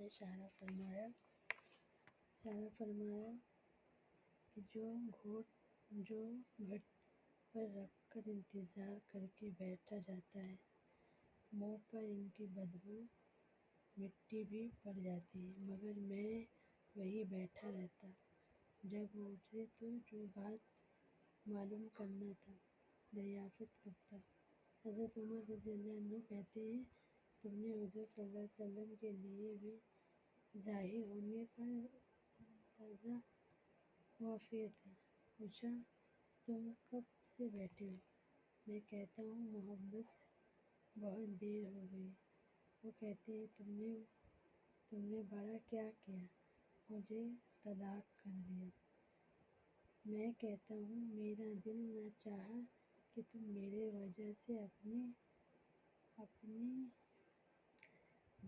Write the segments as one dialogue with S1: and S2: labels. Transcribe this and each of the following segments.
S1: نے اشارہ فرمایا کہ جو گھٹ پر رکھ کر انتظار کر کے بیٹھا جاتا ہے، منہ پر ان کی بدبو مٹی بھی پڑ جاتی ہے، مگر میں وہیں بیٹھا رہتا۔ جب وہ اترے تو جو بات معلوم کرنا تھا دریافت کرتا۔ حضرت عمر رضی اللہ عنہ کہتے ہیں، تم نے حضور صلی اللہ علیہ وسلم کے لیے بھی ظاہر ہونے کا تقاضا موافقت ہے۔ پوچھا، تم کب سے بیٹھے ہو؟ میں کہتا ہوں، محبت بہت دیر ہو گئی۔ وہ کہتے ہیں، تم نے بڑا کیا کیا، مجھے طلاق کر دیا۔ میں کہتا ہوں، میرا دل نہ چاہا کہ تم میرے وجہ سے اپنی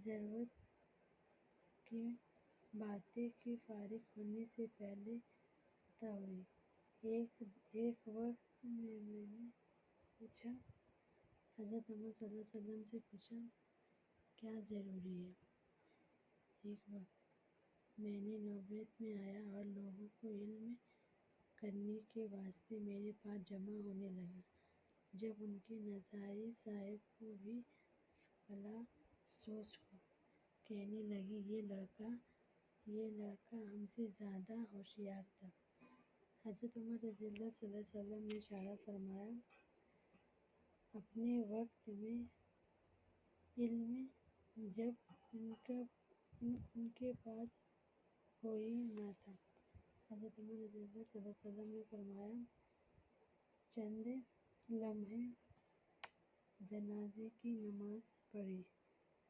S1: ضرورت کی باتیں کے فارغ ہونے سے پہلے عطا ہوئی۔ ایک وقت میں نے پوچھا، حضرت محمد صلی اللہ علیہ وسلم سے پوچھا، کیا ضروری ہے؟ ایک وقت میں نے نوبت میں آیا اور لوگوں کو علم کرنے کے واسطے میرے پاس جمع ہونے لگا۔ جب ان کے نظاری صاحب کو بھی فلا سوس ہوا، کہنے لگے، یہ لڑکا ہم سے زیادہ ہوشیار تھا۔ حضرت عمر رضی اللہ صلی اللہ علیہ وسلم نے اشارہ فرمایا، اپنے وقت میں علم جب ان کے پاس کوئی نہ تھا۔ حضرت عمر رضی اللہ صلی اللہ علیہ وسلم نے فرمایا، چند لمحے جنازے کی نماز پڑھی۔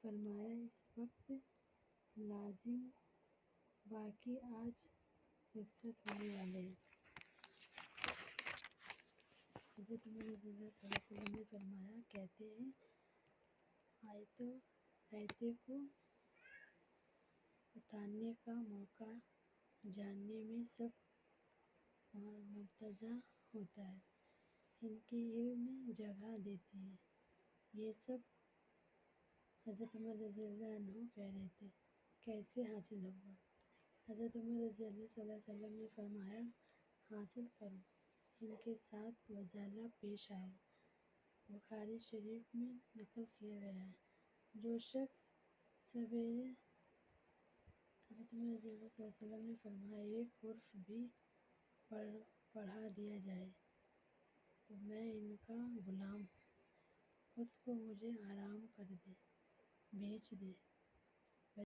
S1: فرمایا، اس وقت لازم باقی آج رخصت ہونے والے ہیں۔ حضرت عمر رضی اللہ صلی اللہ علیہ وسلم نے فرمایا، کہتے ہیں، آیتیں کو اتارنے کا موقع جاننے میں سب مبتلا ہوتا ہے، ان کے علم میں جگہ دیتی ہے۔ یہ سب حضرت عمر رضی اللہ عنہ کہہ رہے تھے، کیسے حاصل ہوگا؟ حضرت عمر رضی اللہ صلی اللہ علیہ وسلم نے فرمایا، حاصل کرو، ان کے ساتھ وضالہ پیش آؤ۔ بخاری شریف میں نقل کیا گیا ہے، جو شخص سویرے حضرت عمر رضی اللہ صلی اللہ علیہ وسلم نے فرمایا، ایک حرف بھی پڑھا دیا جائے تو میں ان کا غلام ہوں، خود کو مجھے آرام کر دے، بیچ دے،